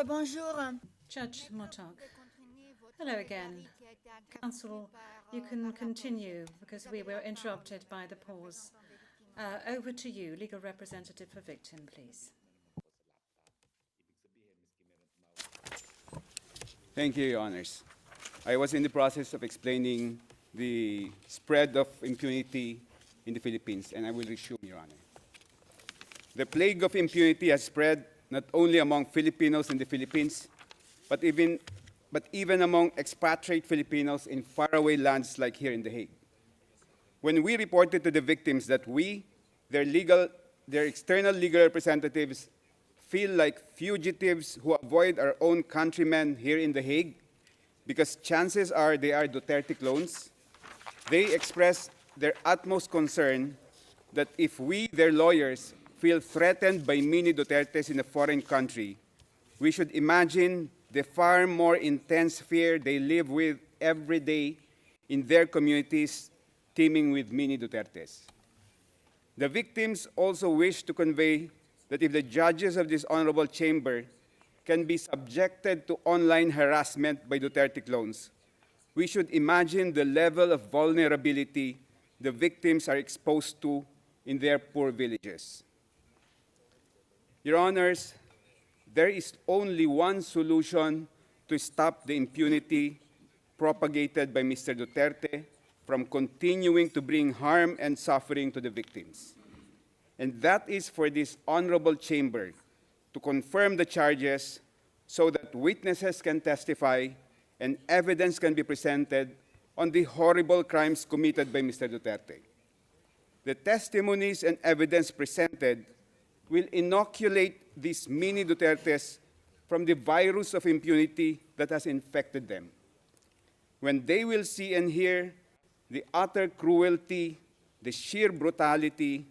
Bonjour. Judge Motok. Hello again. Counsel, you can continue because we were interrupted by the pause. Over to you, legal representative for victim, please. Thank you, Your Honors. I was in the process of explaining the spread of impunity in the Philippines, and I will resume, Your Honor. The plague of impunity has spread not only among Filipinos in the Philippines, but even among expatriate Filipinos in faraway lands like here in The Hague. When we reported to the victims that we, their external legal representatives, feel like fugitives who avoid our own countrymen here in The Hague because chances are they are Duterte clones, they express their utmost concern that if we, their lawyers, feel threatened by mini Dutertes in a foreign country, we should imagine the far more intense fear they live with every day in their communities teeming with mini Dutertes. The victims also wish to convey that if the judges of this honorable chamber can be subjected to online harassment by Duterte clones, we should imagine the level of vulnerability the victims are exposed to in their poor villages. Your Honors, there is only one solution to stop the impunity propagated by Mr. Duterte from continuing to bring harm and suffering to the victims. And that is for this honorable chamber to confirm the charges so that witnesses can testify and evidence can be presented on the horrible crimes committed by Mr. Duterte. The testimonies and evidence presented will inoculate these mini Dutertes from the virus of impunity that has infected them. When they will see and hear the utter cruelty, the sheer brutality,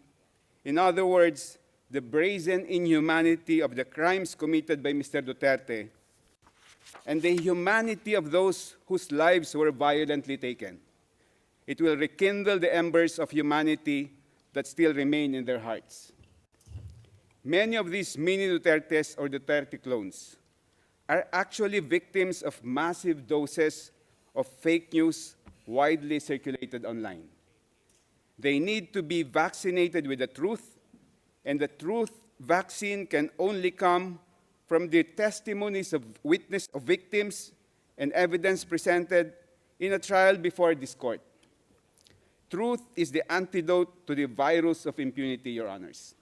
in other words, the brazen inhumanity of the crimes committed by Mr. Duterte, and the humanity of those whose lives were violently taken, it will rekindle the embers of humanity that still remain in their hearts. Many of these mini Dutertes or Duterte clones are actually victims of massive doses of fake news widely circulated online. They need to be vaccinated with the truth, and the truth vaccine can only come from the testimonies of victims and evidence presented in a trial before this court. Truth is the antidote to the virus of impunity, Your Honors.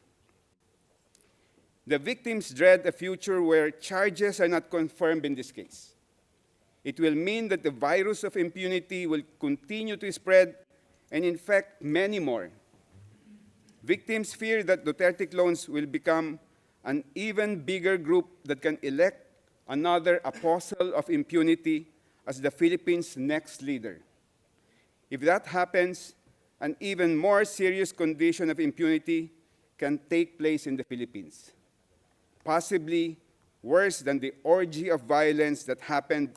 The victims dread a future where charges are not confirmed in this case. It will mean that the virus of impunity will continue to spread and infect many more. Victims fear that Duterte clones will become an even bigger group that can elect another apostle of impunity as the Philippines' next leader. If that happens, an even more serious condition of impunity can take place in the Philippines, possibly worse than the orgy of violence that happened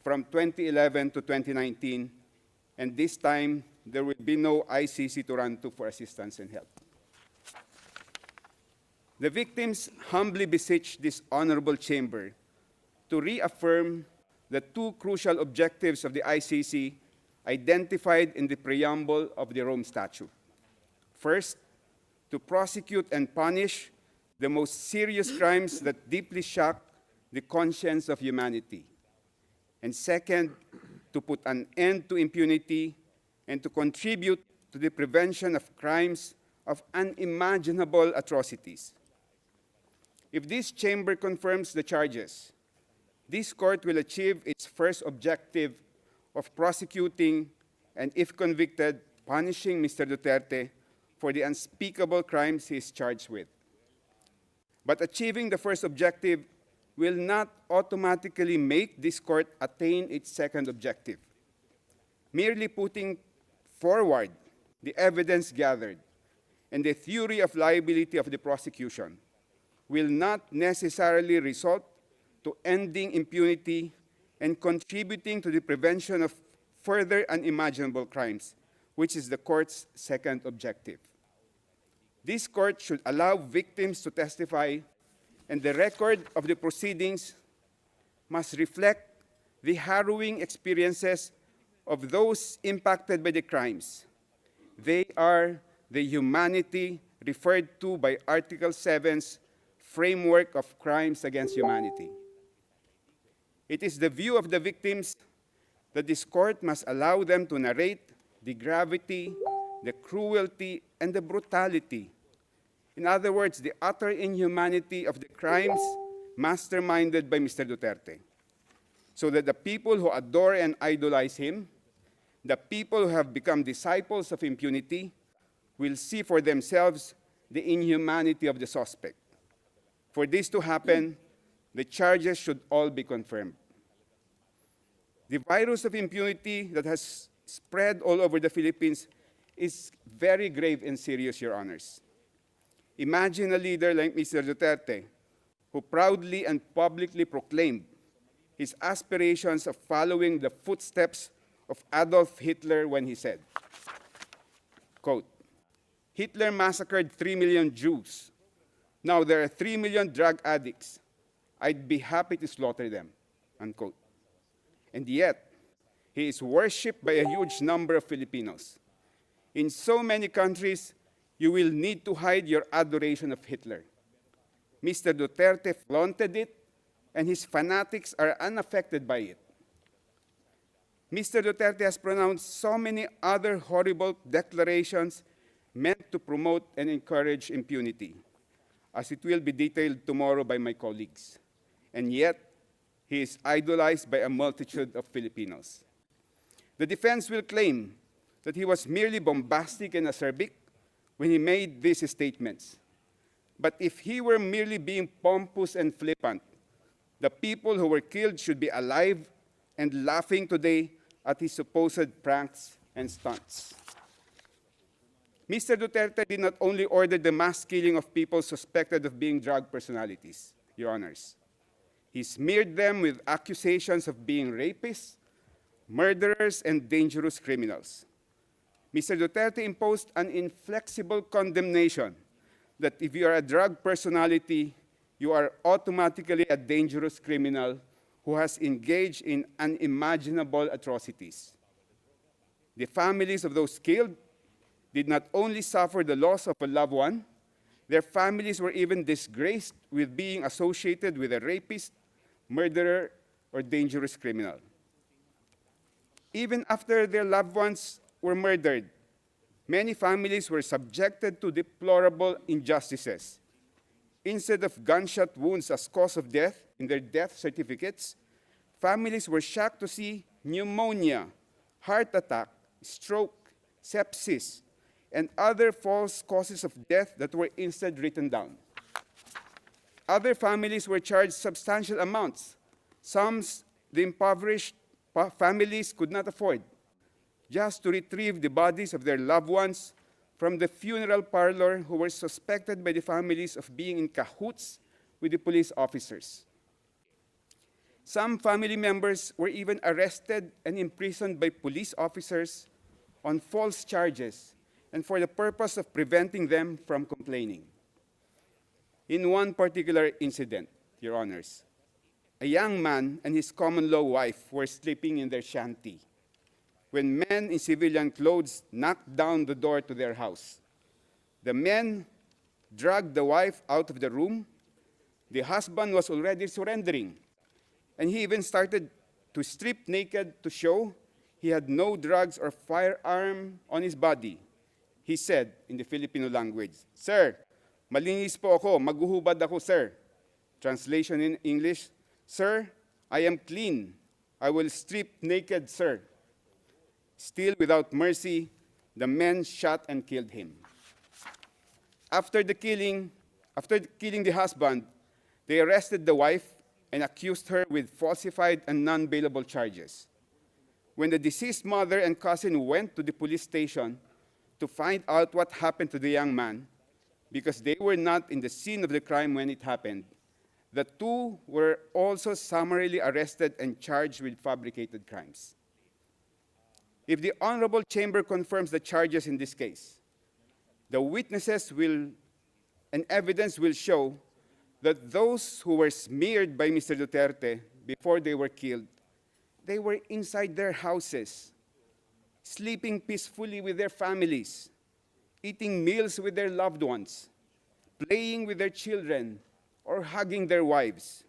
from 2011 to 2019, and this time there will be no ICC to run to for assistance and help. The victims humbly beseech this honorable chamber to reaffirm the two crucial objectives of the ICC identified in the preamble of the Rome Statute. First, to prosecute and punish the most serious crimes that deeply shock the conscience of humanity. And second, to put an end to impunity and to contribute to the prevention of crimes of unimaginable atrocities. If this chamber confirms the charges, this court will achieve its first objective of prosecuting and, if convicted, punishing Mr. Duterte for the unspeakable crimes he is charged with. But achieving the first objective will not automatically make this court attain its second objective. Merely putting forward the evidence gathered and the theory of liability of the prosecution will not necessarily result to ending impunity and contributing to the prevention of further unimaginable crimes, which is the court's second objective. This court should allow victims to testify, and the record of the proceedings must reflect the harrowing experiences of those impacted by the crimes. They are the humanity referred to by Article 7's framework of crimes against humanity. It is the view of the victims that this court must allow them to narrate the gravity, the cruelty, and the brutality. In other words, the utter inhumanity of the crimes masterminded by Mr. Duterte, so that the people who adore and idolize him, the people who have become disciples of impunity, will see for themselves the inhumanity of the suspect. For this to happen, the charges should all be confirmed. The virus of impunity that has spread all over the Philippines is very grave and serious, Your Honors. Imagine a leader like Mr. Duterte, who proudly and publicly proclaimed his aspirations of following the footsteps of Adolf Hitler when he said, quote, "Hitler massacred 3 million Jews. Now there are 3 million drug addicts. I'd be happy to slaughter them," unquote. And yet, he is worshipped by a huge number of Filipinos. In so many countries, you will need to hide your adoration of Hitler. Mr. Duterte flaunted it, and his fanatics are unaffected by it. Mr. Duterte has pronounced so many other horrible declarations meant to promote and encourage impunity, as it will be detailed tomorrow by my colleagues. And yet, he is idolized by a multitude of Filipinos. The defense will claim that he was merely bombastic and acerbic when he made these statements. But if he were merely being pompous and flippant, the people who were killed should be alive and laughing today at his supposed pranks and stunts. Mr. Duterte did not only order the mass killing of people suspected of being drug personalities, Your Honors. He smeared them with accusations of being rapists, murderers, and dangerous criminals. Mr. Duterte imposed an inflexible condemnation that if you are a drug personality, you are automatically a dangerous criminal who has engaged in unimaginable atrocities. The families of those killed did not only suffer the loss of a loved one, their families were even disgraced with being associated with a rapist, murderer, or dangerous criminal. Even after their loved ones were murdered, many families were subjected to deplorable injustices. Instead of gunshot wounds as cause of death in their death certificates, families were shocked to see pneumonia, heart attack, stroke, sepsis, and other false causes of death that were instead written down. Other families were charged substantial amounts, sums the impoverished families could not afford, just to retrieve the bodies of their loved ones from the funeral parlor who were suspected by the families of being in cahoots with the police officers. Some family members were even arrested and imprisoned by police officers on false charges and for the purpose of preventing them from complaining. In one particular incident, Your Honors, a young man and his common-law wife were sleeping in their shanty when men in civilian clothes knocked down the door to their house. The men dragged the wife out of the room. The husband was already surrendering, and he even started to strip naked to show he had no drugs or firearm on his body. He said in the Filipino language, "Sir, malinis po ako, maghuhubad ako, sir." Translation in English, "Sir, I am clean. I will strip naked, sir." Still without mercy, the men shot and killed him. After killing the husband, they arrested the wife and accused her with falsified and non-bailable charges. When the deceased mother and cousin went to the police station to find out what happened to the young man, because they were not in the scene of the crime when it happened, the two were also summarily arrested and charged with fabricated crimes. If the Honorable Chamber confirms the charges in this case, the witnesses and evidence will show that those who were smeared by Mr. Duterte before they were killed, they were inside their houses, sleeping peacefully with their families, eating meals with their loved ones, playing with their children, or hugging their wives.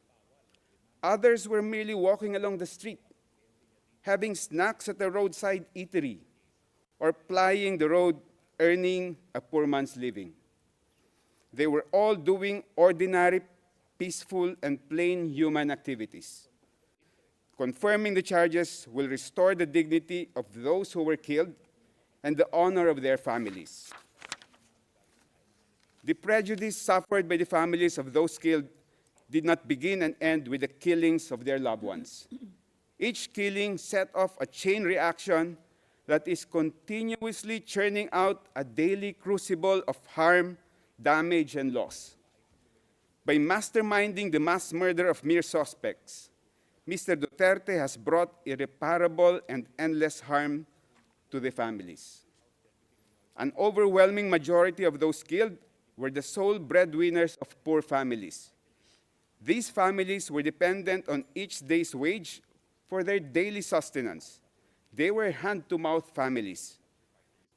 Others were merely walking along the street, having snacks at the roadside eatery, or plying the road, earning a poor man's living. They were all doing ordinary, peaceful, and plain human activities. Confirming the charges will restore the dignity of those who were killed and the honor of their families. The prejudice suffered by the families of those killed did not begin and end with the killings of their loved ones. Each killing set off a chain reaction that is continuously churning out a daily crucible of harm, damage, and loss. By masterminding the mass murder of mere suspects, Mr. Duterte has brought irreparable and endless harm to the families. An overwhelming majority of those killed were the sole breadwinners of poor families. These families were dependent on each day's wage for their daily sustenance. They were hand-to-mouth families.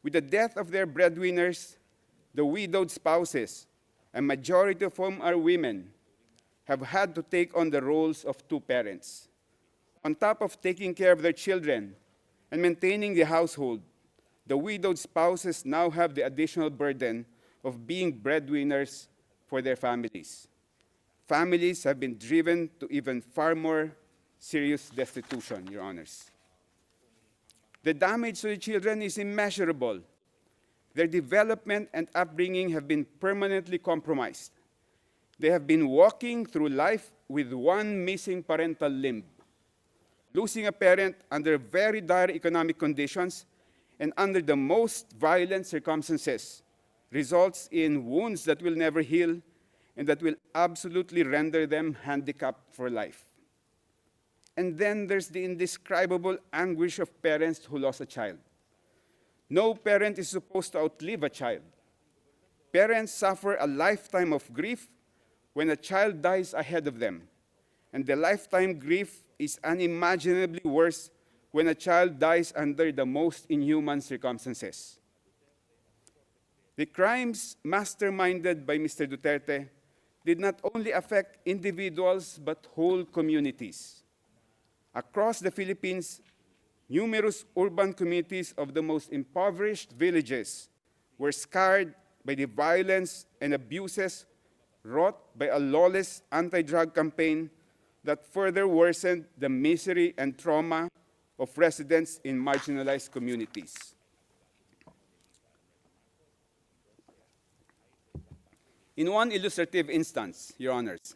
With the death of their breadwinners, the widowed spouses, a majority of whom are women, have had to take on the roles of two parents. On top of taking care of their children and maintaining the household, the widowed spouses now have the additional burden of being breadwinners for their families. Families have been driven to even far more serious destitution, Your Honors. The damage to the children is immeasurable. Their development and upbringing have been permanently compromised. They have been walking through life with one missing parental limb. Losing a parent under very dire economic conditions and under the most violent circumstances results in wounds that will never heal and that will absolutely render them handicapped for life. And then there's the indescribable anguish of parents who lost a child. No parent is supposed to outlive a child. Parents suffer a lifetime of grief when a child dies ahead of them. And the lifetime grief is unimaginably worse when a child dies under the most inhuman circumstances. The crimes masterminded by Mr. Duterte did not only affect individuals but whole communities. Across the Philippines, numerous urban communities of the most impoverished villages were scarred by the violence and abuses wrought by a lawless anti-drug campaign that further worsened the misery and trauma of residents in marginalized communities. In one illustrative instance, Your Honors,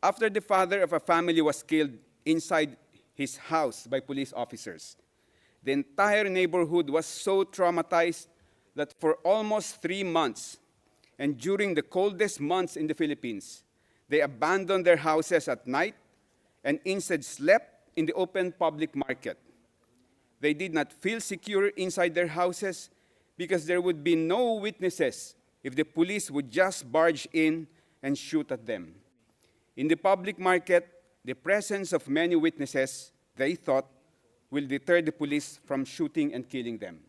after the father of a family was killed inside his house by police officers, the entire neighborhood was so traumatized that for almost 3 months, and during the coldest months in the Philippines, they abandoned their houses at night and instead slept in the open public market. They did not feel secure inside their houses because there would be no witnesses if the police would just barge in and shoot at them. In the public market, the presence of many witnesses, they thought, will deter the police from shooting and killing them.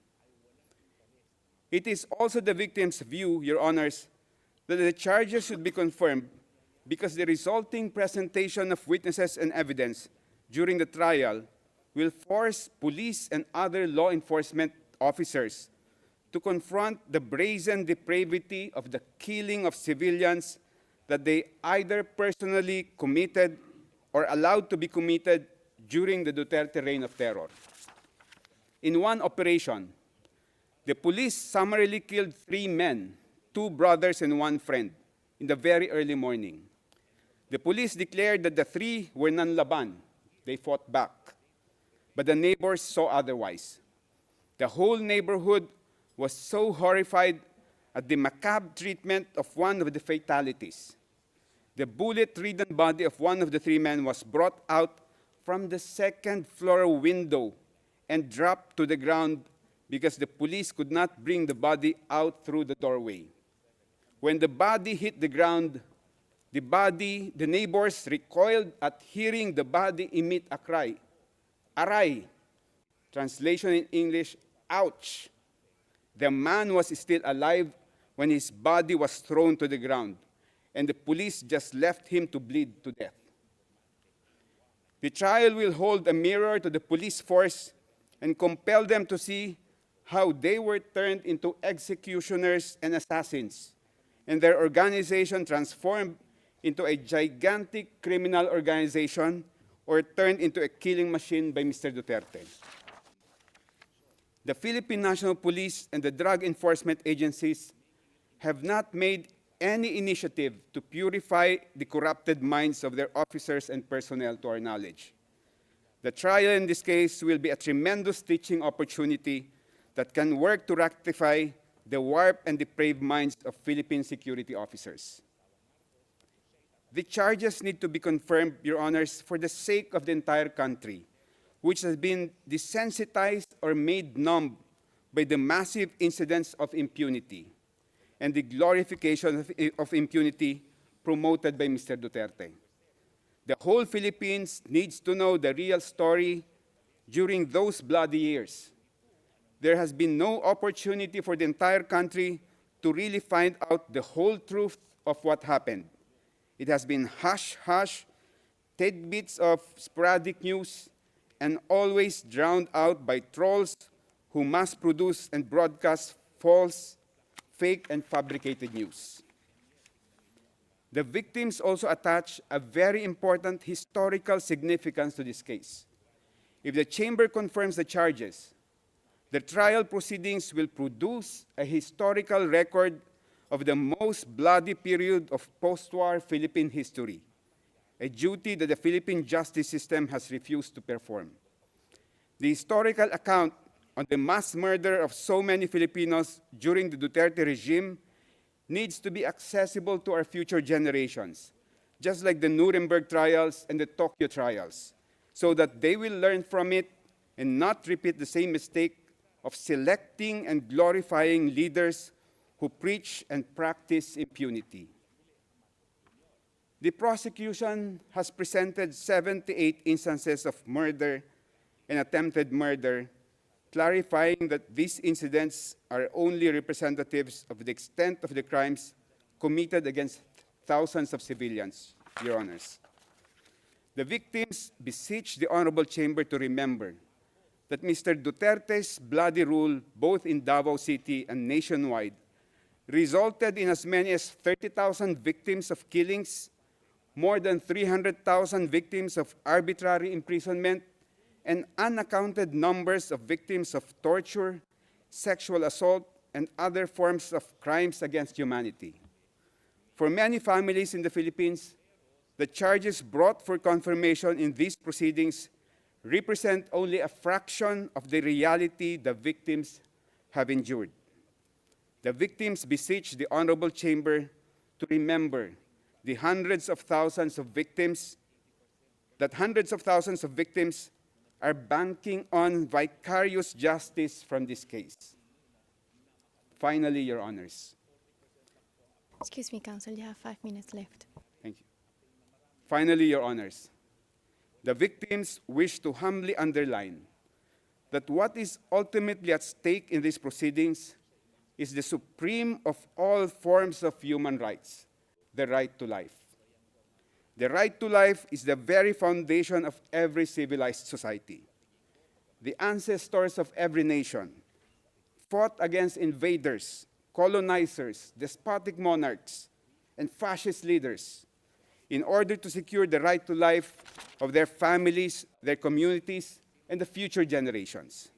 It is also the victim's view, Your Honors, that the charges should be confirmed because the resulting presentation of witnesses and evidence during the trial will force police and other law enforcement officers to confront the brazen depravity of the killing of civilians that they either personally committed or allowed to be committed during the Duterte reign of terror. In one operation, the police summarily killed 3 men, 2 brothers and 1 friend, in the very early morning. The police declared that the 3 were nanlaban. They fought back. But the neighbors saw otherwise. The whole neighborhood was so horrified at the macabre treatment of one of the fatalities. The bullet-ridden body of one of the 3 men was brought out from the 2nd floor window and dropped to the ground because the police could not bring the body out through the doorway. When the body hit the ground, The neighbors recoiled at hearing the body emit a cry. Aray. Translation in English, ouch. The man was still alive when his body was thrown to the ground, and the police just left him to bleed to death. The trial will hold a mirror to the police force and compel them to see how they were turned into executioners and assassins, and their organization transformed into a gigantic criminal organization or turned into a killing machine by Mr. Duterte. The Philippine National Police and the drug enforcement agencies have not made any initiative to purify the corrupted minds of their officers and personnel to our knowledge. The trial in this case will be a tremendous teaching opportunity that can work to rectify the warped and depraved minds of Philippine security officers. The charges need to be confirmed, Your Honors, for the sake of the entire country, which has been desensitized or made numb by the massive incidents of impunity and the glorification of impunity promoted by Mr. Duterte. The whole Philippines needs to know the real story during those bloody years. There has been no opportunity for the entire country to really find out the whole truth of what happened. It has been hush-hush, tidbits of sporadic news, and always drowned out by trolls who mass produce and broadcast false, fake, and fabricated news. The victims also attach a very important historical significance to this case. If the chamber confirms the charges, the trial proceedings will produce a historical record of the most bloody period of post-war Philippine history, a duty that the Philippine justice system has refused to perform. The historical account on the mass murder of so many Filipinos during the Duterte regime needs to be accessible to our future generations, just like the Nuremberg trials and the Tokyo trials, so that they will learn from it and not repeat the same mistake of selecting and glorifying leaders who preach and practice impunity. The prosecution has presented 78 instances of murder and attempted murder, clarifying that these incidents are only representatives of the extent of the crimes committed against thousands of civilians, Your Honors. The victims beseech the Honorable Chamber to remember that Mr. Duterte's bloody rule, both in Davao City and nationwide, resulted in as many as 30,000 victims of killings, more than 300,000 victims of arbitrary imprisonment, and unaccounted numbers of victims of torture, sexual assault, and other forms of crimes against humanity. For many families in the Philippines, the charges brought for confirmation in these proceedings represent only a fraction of the reality the victims have endured. The victims beseech the Honorable Chamber to remember the hundreds of thousands of victims are banking on vicarious justice from this case. Finally, Your Honors. Excuse me, Counsel, you have 5 minutes left. Thank you. Finally, Your Honors, the victims wish to humbly underline that what is ultimately at stake in these proceedings is the supreme of all forms of human rights, the right to life. The right to life is the very foundation of every civilized society. The ancestors of every nation fought against invaders, colonizers, despotic monarchs, and fascist leaders in order to secure the right to life of their families, their communities, and the future generations.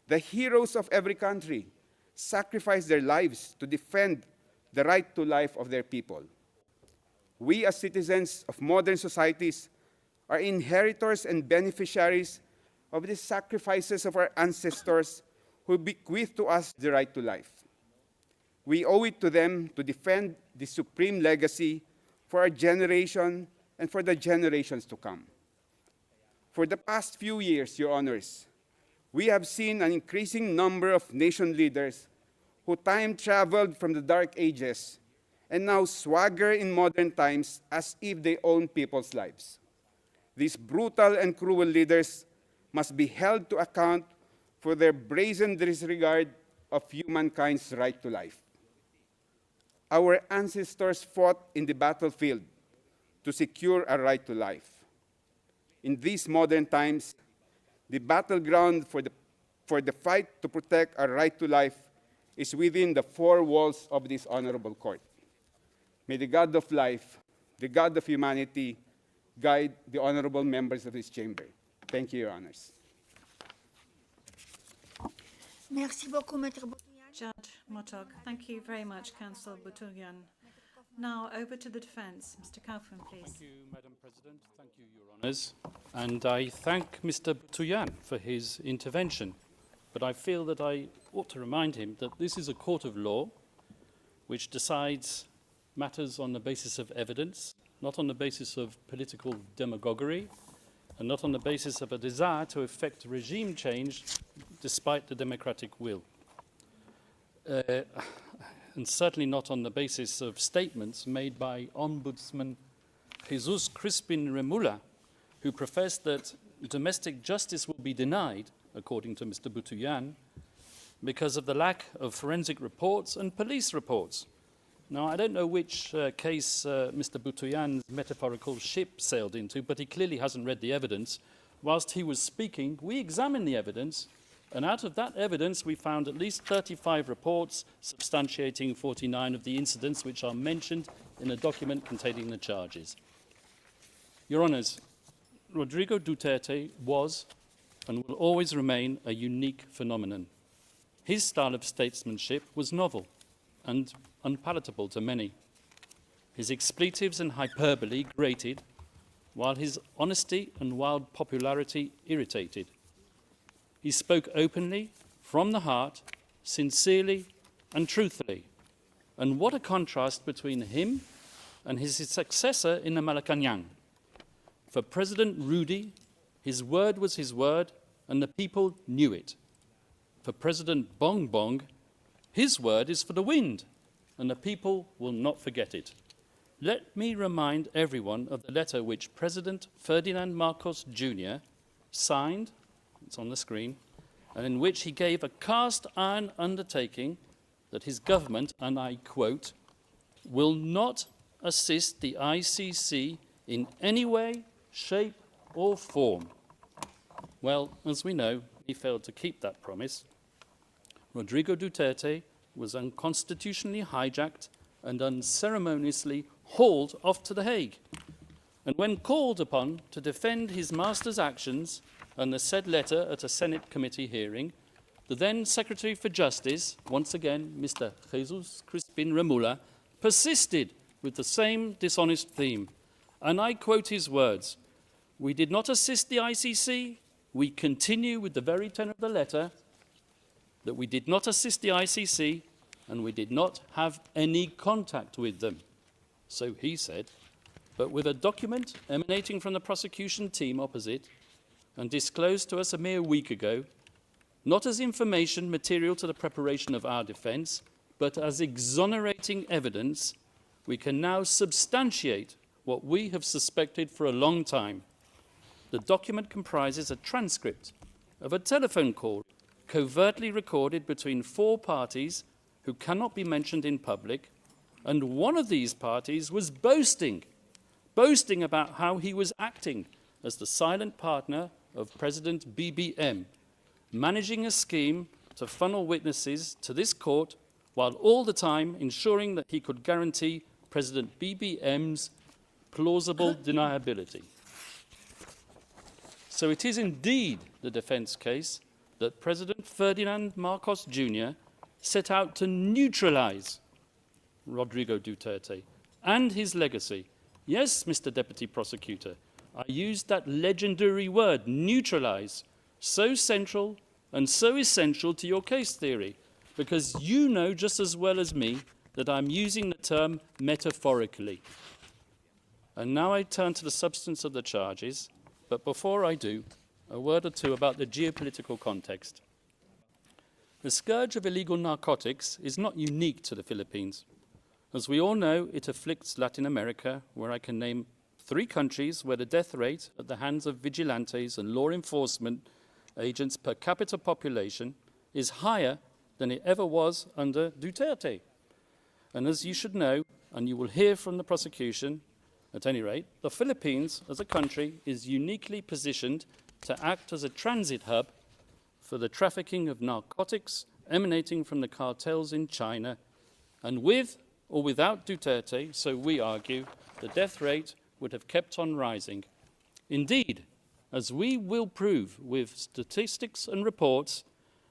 The heroes of every country sacrificed their lives to defend the right to life of their people. We as citizens of modern societies are inheritors and beneficiaries of the sacrifices of our ancestors who bequeathed to us the right to life. We owe it to them to defend the supreme legacy for our generation and for the generations to come. For the past few years, Your Honors, we have seen an increasing number of nation leaders who time-traveled from the Dark Ages and now swagger in modern times as if they own people's lives. These brutal and cruel leaders must be held to account for their brazen disregard of humankind's right to life. Our ancestors fought in the battlefield to secure a right to life. In these modern times, the battleground for the fight to protect our right to life is within the four walls of this honorable court. May the God of life, the God of humanity, guide the honorable members of this chamber. Thank you, Your Honors. Merci beaucoup, Maître Boutouyan. Judge Motog. Thank you very much, Counsel Boutouyan. Now over to the defense. Mr. Kaufman, please. Thank you, Madam President. Thank you, Your Honours. And I thank Mr. Boutouyan for his intervention. But I feel that I ought to remind him that this is a court of law which decides matters on the basis of evidence, not on the basis of political demagoguery, and not on the basis of a desire to effect regime change despite the democratic will. And certainly not on the basis of statements made by Ombudsman Jesus Crispin Remula, who professed that domestic justice will be denied, according to Mr. Boutouyan, because of the lack of forensic reports and police reports. Now, I don't know which case Mr. Boutouyan's metaphorical ship sailed into, but he clearly hasn't read the evidence. Whilst he was speaking, we examined the evidence, and out of that evidence, we found at least 35 reports substantiating 49 of the incidents which are mentioned in a document containing the charges. Your Honours, Rodrigo Duterte was and will always remain a unique phenomenon. His style of statesmanship was novel and unpalatable to many. His expletives and hyperbole grated, while his honesty and wild popularity irritated. He spoke openly, from the heart, sincerely and truthfully. And what a contrast between him and his successor in the Malacanang. For President Rudy, his word was his word, and the people knew it. For President Bong Bong, his word is for the wind, and the people will not forget it. Let me remind everyone of the letter which President Ferdinand Marcos Jr. signed, it's on the screen, and in which he gave a cast-iron undertaking that his government, and I quote, will not assist the ICC in any way, shape or form. Well, as we know, he failed to keep that promise. Rodrigo Duterte was unconstitutionally hijacked and unceremoniously hauled off to The Hague. And when called upon to defend his master's actions and the said letter at a Senate committee hearing, the then Secretary for Justice, once again Mr. Jesus Crispin Remula, persisted with the same dishonest theme. And I quote his words, "We did not assist the ICC. We continue with the very tenor of the letter that we did not assist the ICC and we did not have any contact with them." So he said, but with a document emanating from the prosecution team opposite and disclosed to us a mere week ago, not as information material to the preparation of our defence, but as exonerating evidence, we can now substantiate what we have suspected for a long time. The document comprises a transcript of a telephone call covertly recorded between four parties who cannot be mentioned in public, and one of these parties was boasting about how he was acting as the silent partner of President BBM, managing a scheme to funnel witnesses to this court while all the time ensuring that he could guarantee President BBM's plausible deniability. So it is indeed the defence case that President Ferdinand Marcos Jr. set out to neutralise Rodrigo Duterte and his legacy. Yes, Mr. Deputy Prosecutor, I used that legendary word, neutralise, so central and so essential to your case theory, because you know just as well as me that I'm using the term metaphorically. And now I turn to the substance of the charges, but before I do, a word or two about the geopolitical context. The scourge of illegal narcotics is not unique to the Philippines. As we all know, it afflicts Latin America, where I can name 3 countries where the death rate at the hands of vigilantes and law enforcement agents per capita population is higher than it ever was under Duterte. And as you should know, and you will hear from the prosecution, at any rate, the Philippines as a country is uniquely positioned to act as a transit hub for the trafficking of narcotics emanating from the cartels in China. And with or without Duterte, so we argue, the death rate would have kept on rising. Indeed, as we will prove with statistics and reports,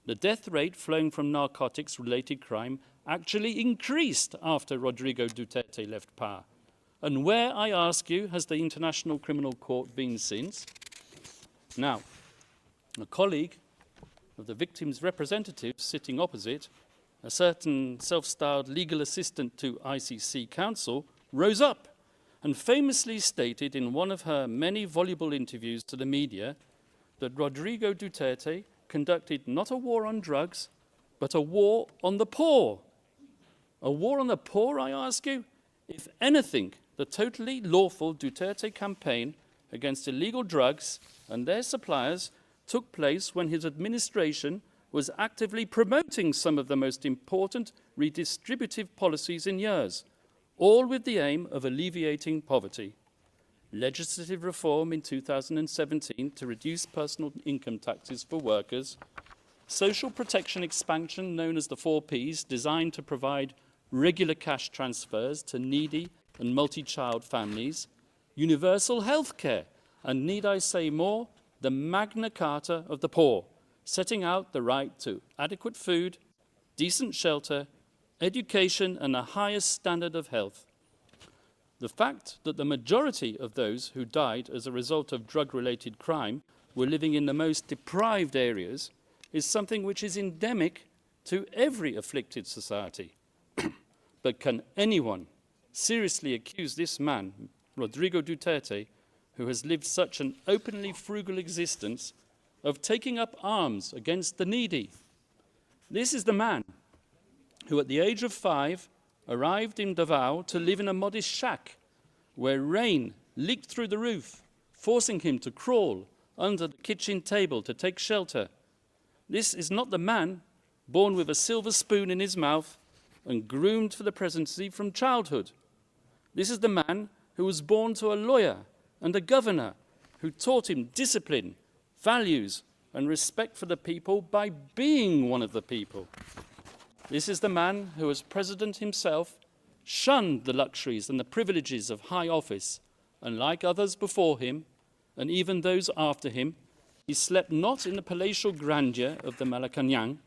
the death rate flowing from narcotics-related crime actually increased after Rodrigo Duterte left power. And where, I ask you, has the International Criminal Court been since? Now, a colleague of the victim's representative sitting opposite, a certain self-styled legal assistant to ICC counsel, rose up and famously stated in one of her many voluble interviews to the media that Rodrigo Duterte conducted not a war on drugs, but a war on the poor. A war on the poor, I ask you? If anything, the totally lawful Duterte campaign against illegal drugs and their suppliers took place when his administration was actively promoting some of the most important redistributive policies in years, all with the aim of alleviating poverty. Legislative reform in 2017 to reduce personal income taxes for workers, social protection expansion known as the 4 Ps, designed to provide regular cash transfers to needy and multi-child families, universal health care, and need I say more, the Magna Carta of the poor, setting out the right to adequate food, decent shelter, education, and the highest standard of health. The fact that the majority of those who died as a result of drug-related crime were living in the most deprived areas is something which is endemic to every afflicted society. But can anyone seriously accuse this man, Rodrigo Duterte, who has lived such an openly frugal existence, of taking up arms against the needy? This is the man who, at the age of 5, arrived in Davao to live in a modest shack where rain leaked through the roof, forcing him to crawl under the kitchen table to take shelter. This is not the man born with a silver spoon in his mouth and groomed for the presidency from childhood. This is the man who was born to a lawyer and a governor who taught him discipline, values, and respect for the people by being one of the people. This is the man who, as president himself, shunned the luxuries and the privileges of high office, and like others before him, and even those after him, he slept not in the palatial grandeur of the Malacanang,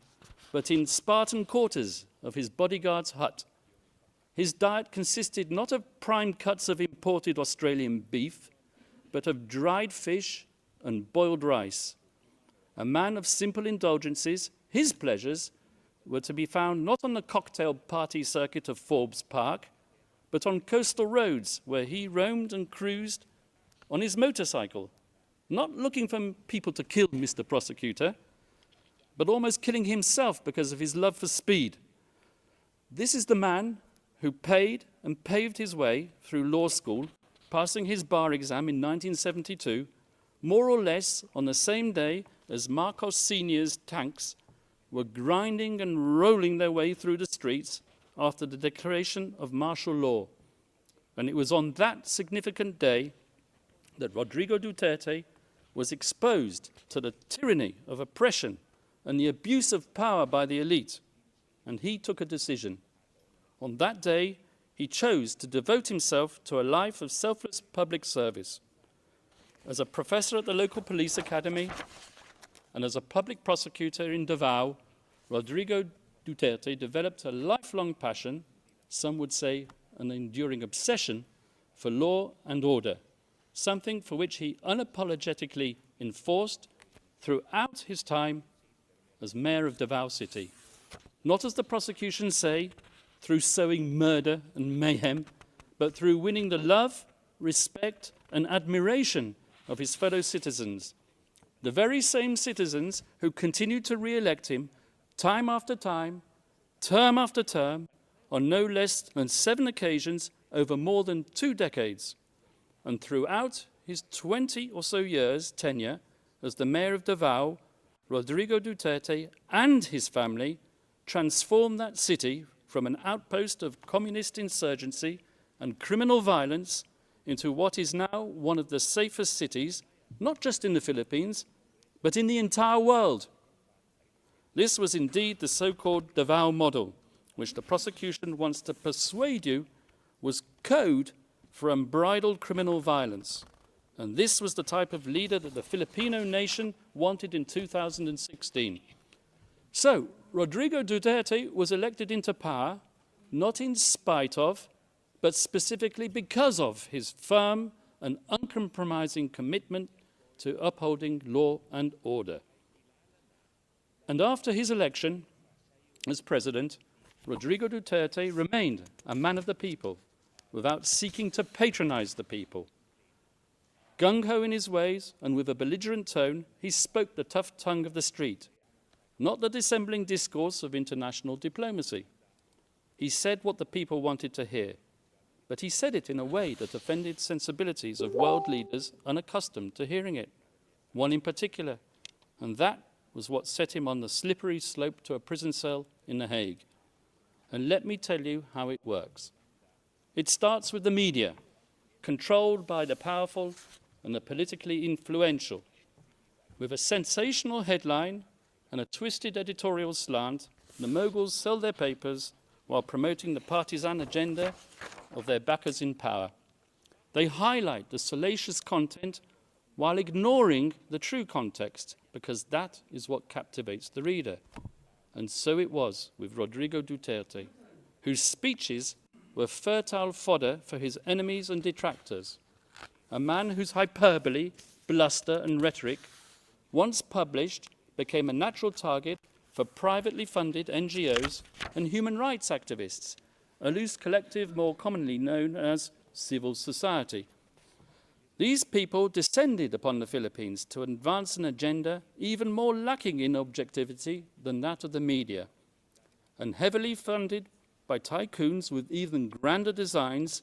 but in Spartan quarters of his bodyguard's hut. His diet consisted not of prime cuts of imported Australian beef, but of dried fish and boiled rice. A man of simple indulgences, his pleasures were to be found not on the cocktail party circuit of Forbes Park, but on coastal roads where he roamed and cruised on his motorcycle, not looking for people to kill, Mr. Prosecutor, but almost killing himself because of his love for speed. This is the man who paid and paved his way through law school, passing his bar exam in 1972, more or less on the same day as Marcos Sr.'s tanks were grinding and rolling their way through the streets after the declaration of martial law. And it was on that significant day that Rodrigo Duterte was exposed to the tyranny of oppression and the abuse of power by the elite. And he took a decision. On that day, he chose to devote himself to a life of selfless public service. As a professor at the local police academy and as a public prosecutor in Davao, Rodrigo Duterte developed a lifelong passion, some would say an enduring obsession, for law and order, something for which he unapologetically enforced throughout his time as mayor of Davao City. Not, as the prosecution say, through sowing murder and mayhem, but through winning the love, respect, and admiration of his fellow citizens, the very same citizens who continued to re-elect him time after time, term after term, on no less than 7 occasions over more than 2 decades. And throughout his 20 or so years tenure as the mayor of Davao, Rodrigo Duterte and his family transformed that city from an outpost of communist insurgency and criminal violence into what is now one of the safest cities, not just in the Philippines, but in the entire world. This was indeed the so-called Davao model, which the prosecution wants to persuade you was code for unbridled criminal violence. And this was the type of leader that the Filipino nation wanted in 2016. So, Rodrigo Duterte was elected into power, not in spite of, but specifically because of his firm and uncompromising commitment to upholding law and order. And after his election as president, Rodrigo Duterte remained a man of the people, without seeking to patronize the people. Gung-ho in his ways and with a belligerent tone, he spoke the tough tongue of the street, not the dissembling discourse of international diplomacy. He said what the people wanted to hear, but he said it in a way that offended sensibilities of world leaders unaccustomed to hearing it, one in particular, and that was what set him on the slippery slope to a prison cell in The Hague. And let me tell you how it works. It starts with the media, controlled by the powerful and the politically influential. With a sensational headline and a twisted editorial slant, the moguls sell their papers while promoting the partisan agenda of their backers in power. They highlight the salacious content while ignoring the true context, because that is what captivates the reader. And so it was with Rodrigo Duterte, whose speeches were fertile fodder for his enemies and detractors. A man whose hyperbole, bluster and rhetoric, once published, became a natural target for privately funded NGOs and human rights activists, a loose collective more commonly known as civil society. These people descended upon the Philippines to advance an agenda even more lacking in objectivity than that of the media, and heavily funded by tycoons with even grander designs,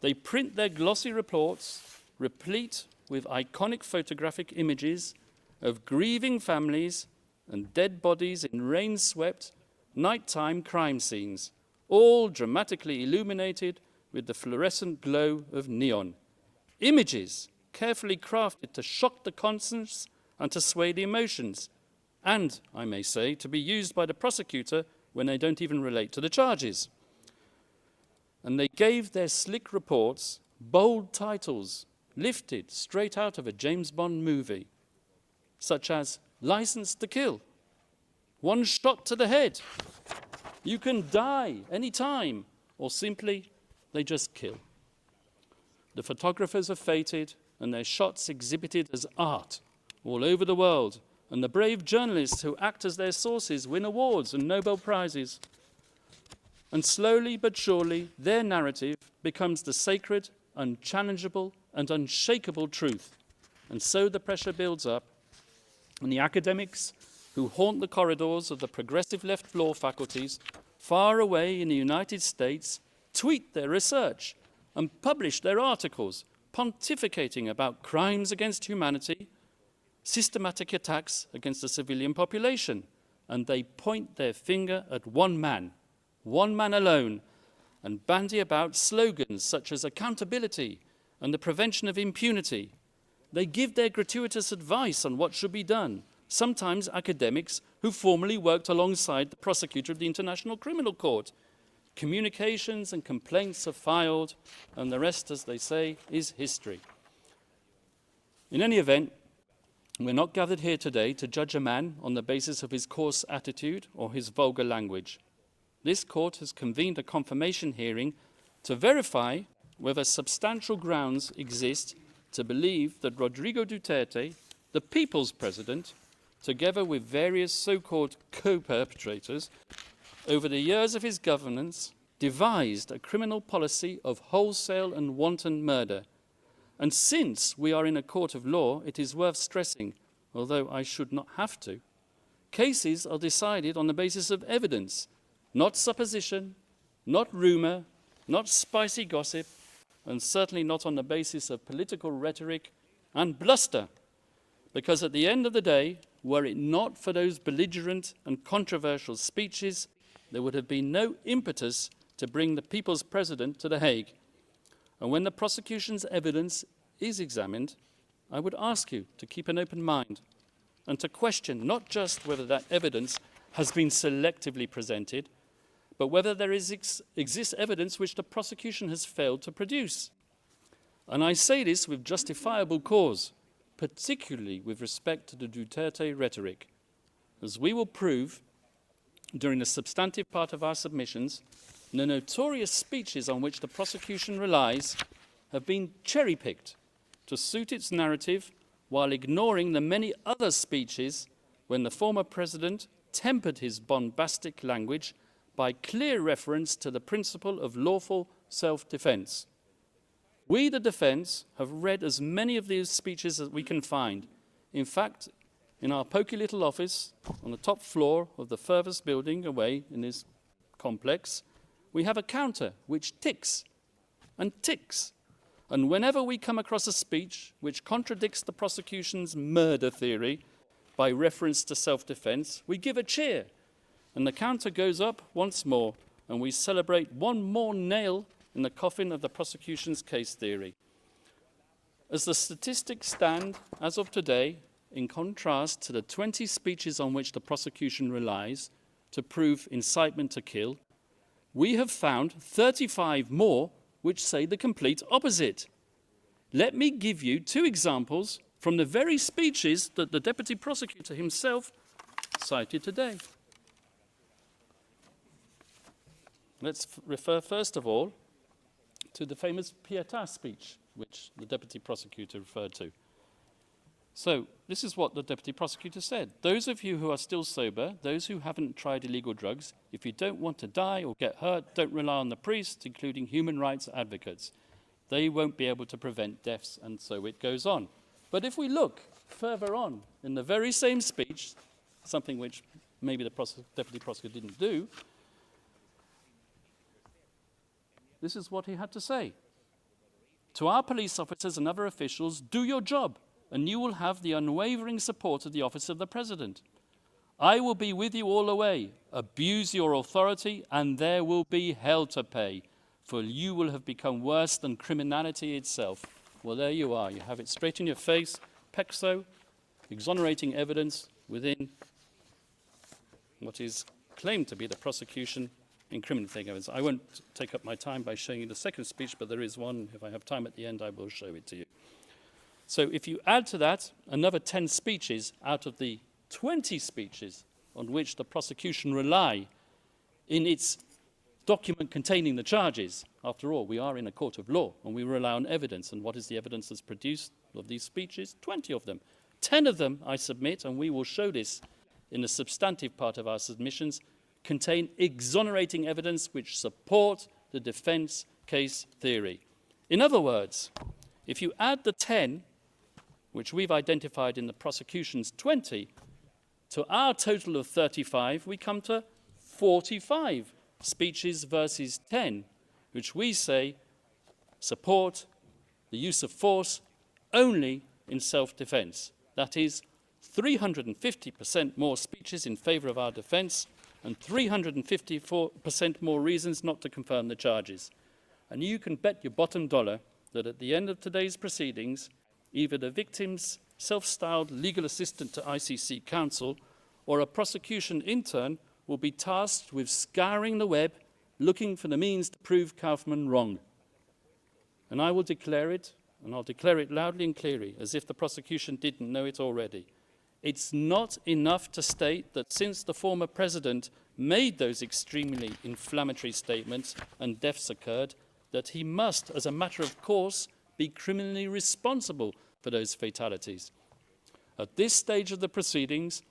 they print their glossy reports, replete with iconic photographic images of grieving families and dead bodies in rain-swept, nighttime crime scenes, all dramatically illuminated with the fluorescent glow of neon. Images carefully crafted to shock the conscience and to sway the emotions, and, I may say, to be used by the prosecutor when they don't even relate to the charges. And they gave their slick reports bold titles lifted straight out of a James Bond movie, such as License to Kill, One Shot to the Head, You Can Die Anytime, or simply, They Just Kill. The photographers are feted and their shots exhibited as art all over the world, and the brave journalists who act as their sources win awards and Nobel Prizes. And slowly but surely, their narrative becomes the sacred, unchallengeable, and unshakable truth. And so the pressure builds up, and the academics who haunt the corridors of the progressive left law faculties far away in the United States tweet their research and publish their articles pontificating about crimes against humanity, systematic attacks against the civilian population, and they point their finger at one man alone, and bandy about slogans such as accountability and the prevention of impunity. They give their gratuitous advice on what should be done, sometimes academics who formerly worked alongside the prosecutor of the International Criminal Court. Communications and complaints are filed, and the rest, as they say, is history. In any event, we're not gathered here today to judge a man on the basis of his coarse attitude or his vulgar language. This court has convened a confirmation hearing to verify whether substantial grounds exist to believe that Rodrigo Duterte, the people's president, together with various so-called co-perpetrators, over the years of his governance, devised a criminal policy of wholesale and wanton murder. And since we are in a court of law, it is worth stressing, although I should not have to, cases are decided on the basis of evidence, not supposition, not rumour, not spicy gossip, and certainly not on the basis of political rhetoric and bluster. Because at the end of the day, were it not for those belligerent and controversial speeches, there would have been no impetus to bring the People's President to The Hague. And when the prosecution's evidence is examined, I would ask you to keep an open mind and to question not just whether that evidence has been selectively presented, but whether there exists evidence which the prosecution has failed to produce. And I say this with justifiable cause, particularly with respect to the Duterte rhetoric, as we will prove during the substantive part of our submissions. The notorious speeches on which the prosecution relies have been cherry-picked to suit its narrative, while ignoring the many other speeches when the former president tempered his bombastic language by clear reference to the principle of lawful self-defense. We, the defense, have read as many of these speeches as we can find. In fact, in our poky little office on the top floor of the furthest building away in this complex, we have a counter which ticks and ticks. And whenever we come across a speech which contradicts the prosecution's murder theory by reference to self-defense, we give a cheer. And the counter goes up once more, and we celebrate one more nail in the coffin of the prosecution's case theory. As the statistics stand as of today, in contrast to the 20 speeches on which the prosecution relies to prove incitement to kill, we have found 35 more which say the complete opposite. Let me give you 2 examples from the very speeches that the deputy prosecutor himself cited today. Let's refer first of all to the famous Pietà speech, which the deputy prosecutor referred to. So, this is what the deputy prosecutor said. Those of you who are still sober, those who haven't tried illegal drugs, if you don't want to die or get hurt, don't rely on the priests, including human rights advocates. They won't be able to prevent deaths, and so it goes on. But if we look further on in the very same speech, something which maybe the deputy prosecutor didn't do, this is what he had to say. To our police officers and other officials, do your job, and you will have the unwavering support of the office of the President. I will be with you all the way. Abuse your authority, and there will be hell to pay, for you will have become worse than criminality itself. Well, there you are. You have it straight in your face. PECSO, exonerating evidence within what is claimed to be the prosecution incriminating evidence. I won't take up my time by showing you the second speech, but there is one. If I have time at the end, I will show it to you. So if you add to that another 10 speeches out of the 20 speeches on which the prosecution rely in its document containing the charges, after all, we are in a court of law and we rely on evidence. And what is the evidence that's produced of these speeches? 20 of them. 10 of them, I submit, and we will show this in the substantive part of our submissions, contain exonerating evidence which support the defense case theory. In other words, if you add the 10, which we've identified in the prosecution's 20, to our total of 35, we come to 45 speeches versus 10, which we say support the use of force only in self-defense. That is 350% more speeches in favor of our defense and 354% more reasons not to confirm the charges. And you can bet your bottom dollar that at the end of today's proceedings, either the victim's self-styled legal assistant to ICC counsel or a prosecution intern will be tasked with scouring the web, looking for the means to prove Kaufman wrong. And I will declare it, and I'll declare it loudly and clearly, as if the prosecution didn't know it already. It's not enough to state that since the former president made those extremely inflammatory statements and deaths occurred, that he must, as a matter of course, be criminally responsible for those fatalities. At this stage of the proceedings,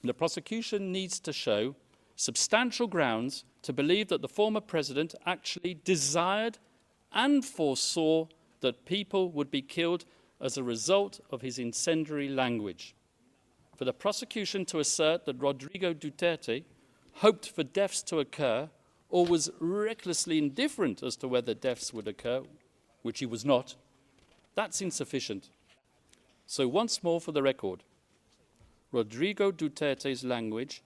the prosecution needs to show substantial grounds to believe that the former president actually desired and foresaw that people would be killed as a result of his incendiary language. For the prosecution to assert that Rodrigo Duterte hoped for deaths to occur or was recklessly indifferent as to whether deaths would occur, which he was not, that's insufficient. So once more for the record, Rodrigo Duterte's language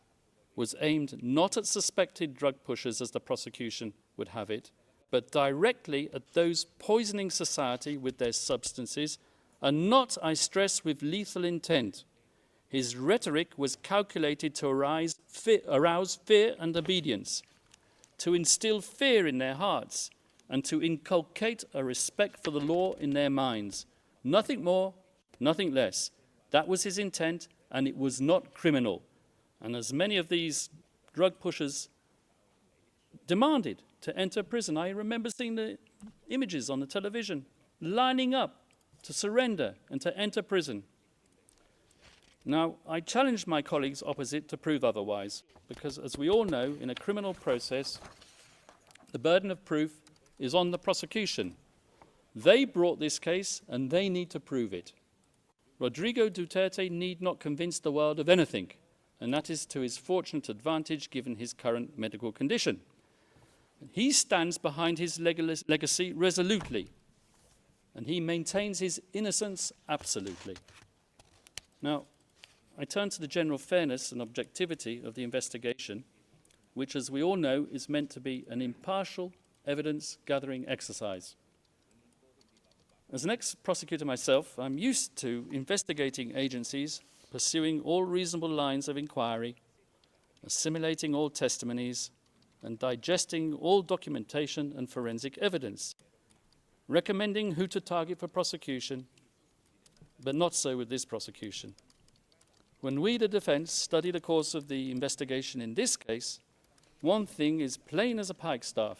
was aimed not at suspected drug pushers as the prosecution would have it, but directly at those poisoning society with their substances, and not, I stress, with lethal intent. His rhetoric was calculated to arouse fear and obedience, to instill fear in their hearts, and to inculcate a respect for the law in their minds. Nothing more, nothing less. That was his intent, and it was not criminal. And as many of these drug pushers demanded to enter prison, I remember seeing the images on the television, lining up to surrender and to enter prison. Now, I challenge my colleagues opposite to prove otherwise, because as we all know, in a criminal process, the burden of proof is on the prosecution. They brought this case and they need to prove it. Rodrigo Duterte need not convince the world of anything, and that is to his fortunate advantage given his current medical condition. He stands behind his legacy resolutely, and he maintains his innocence absolutely. Now, I turn to the general fairness and objectivity of the investigation, which, as we all know, is meant to be an impartial evidence-gathering exercise. As an ex-prosecutor myself, I'm used to investigating agencies pursuing all reasonable lines of inquiry, assimilating all testimonies, and digesting all documentation and forensic evidence, recommending who to target for prosecution, but not so with this prosecution. When we, the defense, study the course of the investigation in this case, one thing is plain as a pikestaff.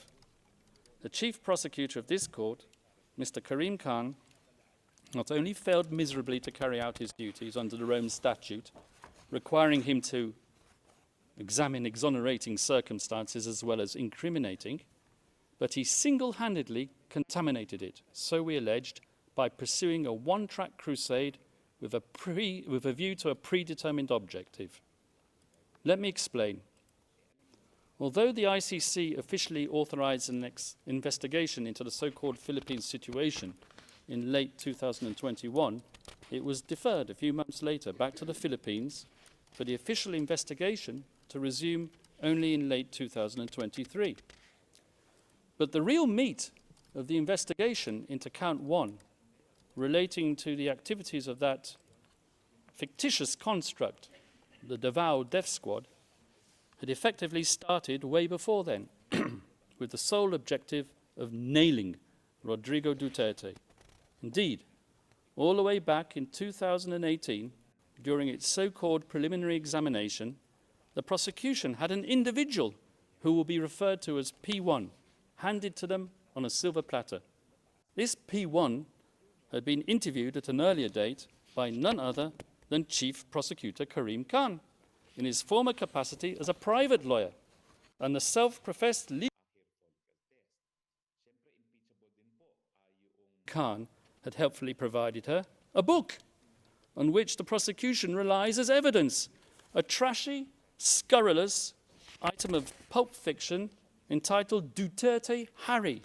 The chief prosecutor of this court, Mr. Karim Khan, not only failed miserably to carry out his duties under the Rome Statute, requiring him to examine exonerating circumstances as well as incriminating, but he single-handedly contaminated it, so we alleged, by pursuing a one-track crusade with a view to a predetermined objective. Let me explain. Although the ICC officially authorized an investigation into the so-called Philippines situation in late 2021, it was deferred a few months later back to the Philippines for the official investigation to resume only in late 2023. But the real meat of the investigation into count 1, relating to the activities of that fictitious construct, the Davao Death Squad, had effectively started way before then, with the sole objective of nailing Rodrigo Duterte. Indeed, all the way back in 2018, during its so-called preliminary examination, the prosecution had an individual who will be referred to as P1, handed to them on a silver platter. This P1 had been interviewed at an earlier date by none other than Chief Prosecutor Karim Khan, in his former capacity as a private lawyer, and the self-professed legal Khan had helpfully provided her a book on which the prosecution relies as evidence, a trashy, scurrilous item of pulp fiction entitled Duterte Harry.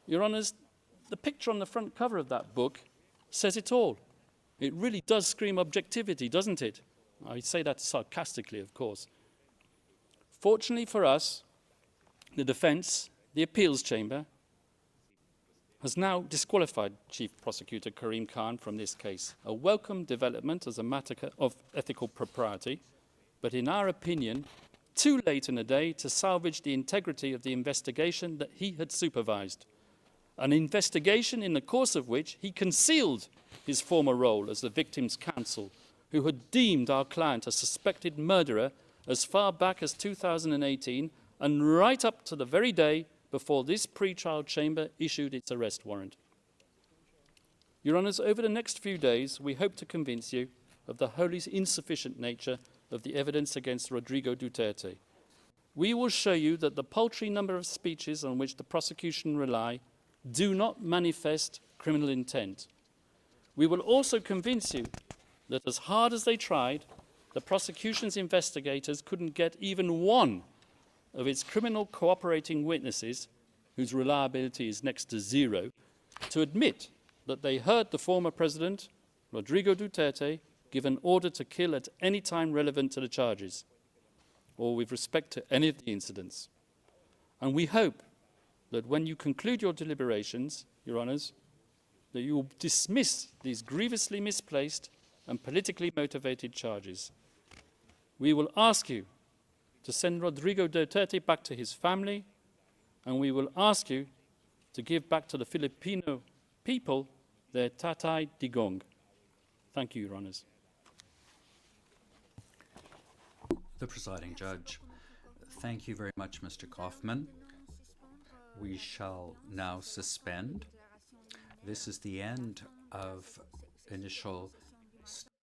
Your Honours, the picture on the front cover of that book says it all. It really does scream objectivity, doesn't it? I say that sarcastically, of course. Fortunately for us, the defense, the appeals chamber, has now disqualified Chief Prosecutor Karim Khan from this case, a welcome development as a matter of ethical propriety, but in our opinion, too late in the day to salvage the integrity of the investigation that he had supervised, an investigation in the course of which he concealed his former role as the victim's counsel, who had deemed our client a suspected murderer as far back as 2018 and right up to the very day before this pre-trial chamber issued its arrest warrant. Your Honours, over the next few days, we hope to convince you of the wholly insufficient nature of the evidence against Rodrigo Duterte. We will show you that the paltry number of speeches on which the prosecution rely do not manifest criminal intent. We will also convince you that as hard as they tried, the prosecution's investigators couldn't get even one of its criminal cooperating witnesses, whose reliability is next to zero, to admit that they heard the former president, Rodrigo Duterte, give an order to kill at any time relevant to the charges, or with respect to any of the incidents. And we hope that when you conclude your deliberations, Your Honours, that you will dismiss these grievously misplaced and politically motivated charges. We will ask you to send Rodrigo Duterte back to his family, and we will ask you to give back to the Filipino people their Tatay Digong. Thank you, Your Honours. The presiding judge. Thank you very much, Mr. Kaufman. We shall now suspend. This is the end of initial